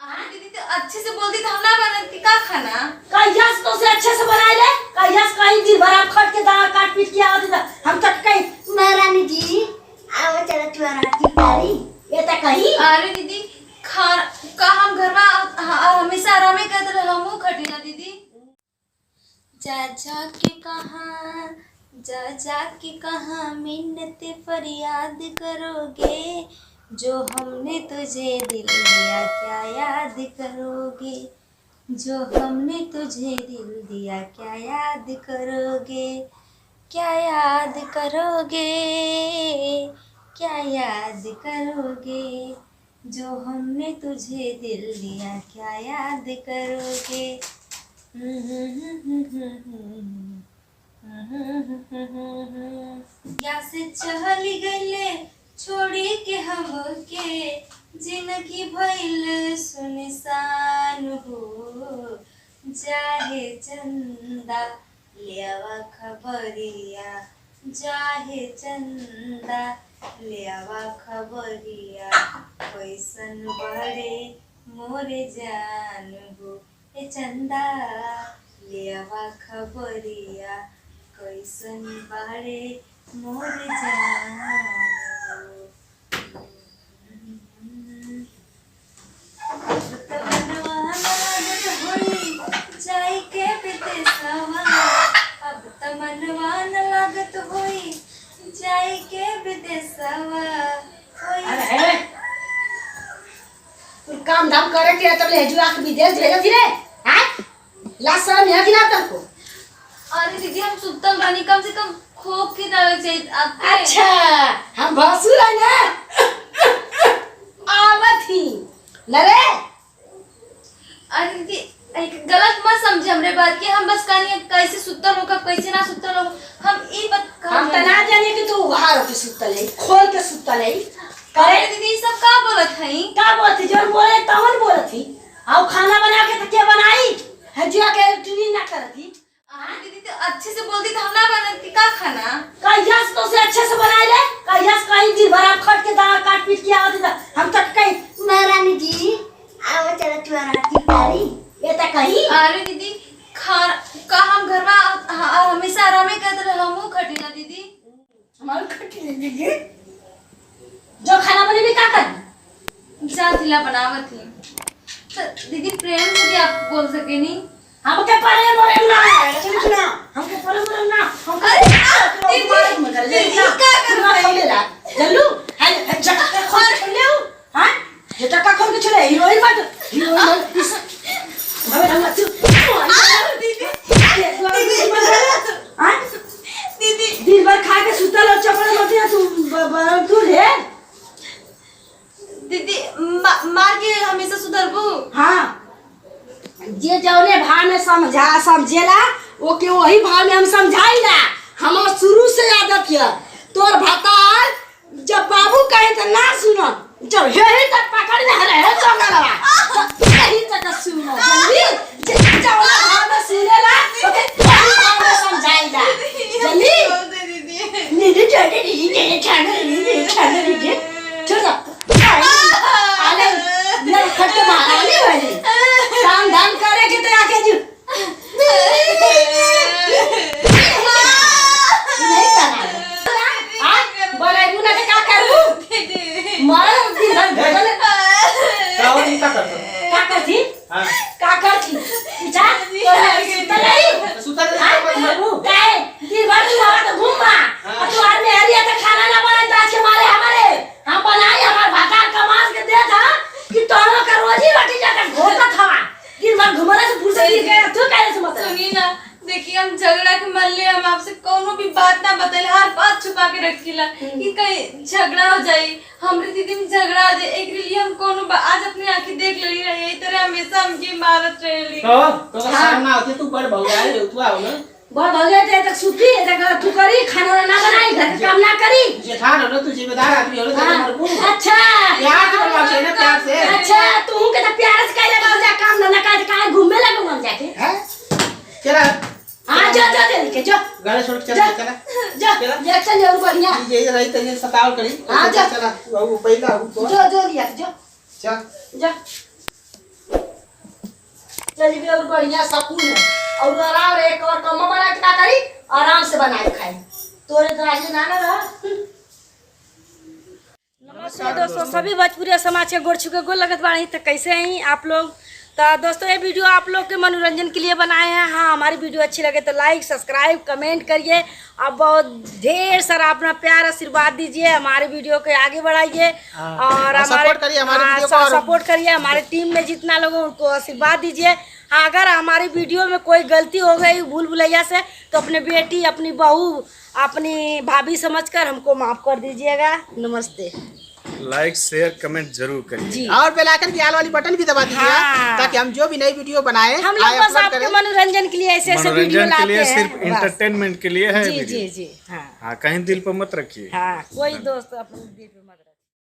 हाँ दीदी तो अच्छे से बोलती तो हम ना बनाती का खाना कहियास तो से अच्छे से बनाई ले कहियास कहीं दिन भर आप खट के दाल काट पीट के आवत हम तक कहीं महारानी जी आवे चला चुरा की कारी ये त कहीं अरे दीदी खाना का हम घर में हमेशा आराम करते रहे हम खटी ना दीदी जा जा के कहाँ मिन्नत फरियाद करोगे जो हमने तुझे दिल दिया क्या याद करोगे जो हमने तुझे दिल दिया क्या याद करोगे क्या याद करोगे क्या याद करोगे जो हमने तुझे दिल दिया क्या याद करोगे या से चली गईले छोड़ी के हमके जिनकी भइल सुनसान हो जाहे चंदा लेवा खबरिया जाहे चंदा लेवा खबरिया कैसन बड़े मोरे जान हो ए चंदा लेवा खबरिया कैसन बड़े मोरे जान हो जाई के विदेशवा अब त मनवा न लागत होई जाई के विदेशवा अरे तू काम धाम करे के तब ले जुआ के विदेश भेजत रे हां लासा में गिना तको अरे दीदी हम सुतल बानी कम से कम खोप के दावे चाहिए आपके अच्छा हम भसुर है ना आवत ही लरे अरे दीदी एक गलत मत समझे हमरे बात की हम बस कहानी कैसे सुतल हो कब कैसे ना सुतल हो हम ई बात हम त ना जाने कि तू हार के सुतल है खोल के सुतल है अरे दीदी सब का बोलत हई का बोलती जोर बोले तवन बोलती आउ खाना बना के त के बनाई हजुआ के टुनी ना करती हाँ दीदी तो अच्छे से बोलती तो हम ना बनाती का खाना कहियास तो से अच्छे से बनाई ले कहियास कहीं दिन भर आप खट के दाल काट पीट के आवत हम तक कहीं महारानी जी आवे चला चुरा की कारी ये त कहीं अरे दीदी खाना का हम घर में हमेशा आराम करते रहे हम खटी ना दीदी हमार खटी ले दीदी जो खाना बने भी का कर जा दिला बनावत थी तो दीदी प्रेम से भी आप बोल सके नहीं हमके परे मोरे ना सुना हमके परे मोरे ना हम दीदी का कर रही ला जल्लू है जटा खोल के ले हां ये टका खोल के चले हीरोइन मत हीरोइन हमें हम तू हां दीदी दिन भर खा के सुतल और चपल मत तू तू रे दीदी मार के हमेशा सुधरबू हां जे जौने भाव में समझेला ओके वही भाव में हम समझाइला हमार शुरू से आदत है तोर भतार जब बाबू कहे तो ना सुनो जब यही तक पकड़ ले रहे जंगलवा यही तक सुनो जल्दी जे जौने भाव में सुनेला ओके वही भाव में समझाइला जल्दी नीचे चढ़े नीचे चढ़े चलो आले ना खट के मारने वाले काम धाम करे के तो आके जो नहीं करना हां बोले मुना के का करू मार दिन भर भगल का करती हां का करती पूछा तो सुतल बाबू काय दिन भर तू आवा तो घूमवा और तू आदमी हरिया का खाना ना बनाई ताज के मारे हमारे हम बनाई हमार भाता कमास के दे था कि तोरो का रोजी रोटी जाकर घोटा था दिन भर घुमला से फुर्सत के तू काहे से मत सुनी ना देखिए हम झगड़ा के मल्ले हम आपसे कोनो भी बात ना बताइले हर बात छुपा के रखिला कि कहीं झगड़ा हो जाए हमरे दीदी में झगड़ा हो जाए एक लिए हम कोनो आज अपने आंखें देख लेली रहे यही तरह हमेशा हमके मारत रहेली तो का सामना होते तू बड़ भौजाई रे तू आओ ना बहुत हो गए थे तक सुती तक तू करी खाना ना बनाई घर का काम ना करी जेठान हो तू जिम्मेदार आदमी हो तो हमार को अच्छा प्यार से करवा चाहिए ना प्यार से अच्छा तू के तो प्यार से काहे लगा जा काम ना काहे काहे घूमे लगो हम जाके हैं चला हां जा जा दे के जो गाड़ी छोड़ के चला जा ये चल जरूर बढ़िया ये रही तो ये सताव करी हां जा चला वो पहला जो जो लिया जो चल जा चल भी और बढ़िया सकून है और आराम रे एक और कम बना के का करी आराम से बनाए खाई तोरे गाड़ी ना ना रहा। नमस्कार दोस्तों, सभी भोजपुरी समाज के गोड़ छुके गोड़ लगत बाड़ी। तो कैसे हैं आप लोग? तो दोस्तों ये वीडियो आप लोग के मनोरंजन के लिए बनाए हैं। हाँ, हमारी वीडियो अच्छी लगे तो लाइक सब्सक्राइब कमेंट करिए और बहुत ढेर सारा अपना प्यार आशीर्वाद दीजिए, हमारे वीडियो को आगे बढ़ाइए और हमारे सपोर्ट करिए हमारे वीडियो को सपोर्ट करिए। हमारे टीम में जितना लोग उनको आशीर्वाद दीजिए। हाँ, अगर हमारी वीडियो में कोई गलती हो गई भूल भुलैया से तो अपने बेटी अपनी बहू अपनी भाभी समझकर हमको माफ कर दीजिएगा। नमस्ते। लाइक शेयर कमेंट जरूर करिए जी, और बेल आइकन की आल वाली बटन भी दबा दीजिए हाँ। ताकि हम जो भी नई वीडियो बनाए हम लोग बस आपके मनोरंजन के लिए ऐसे ऐसे वीडियो मनोरंजन के लाते लिए हैं सिर्फ बस। इंटरटेनमेंट के लिए है जी वीडियो। जी जी हाँ हाँ, कहीं दिल पर मत रखिए। हाँ, कोई दोस्त अपने दिल पे मत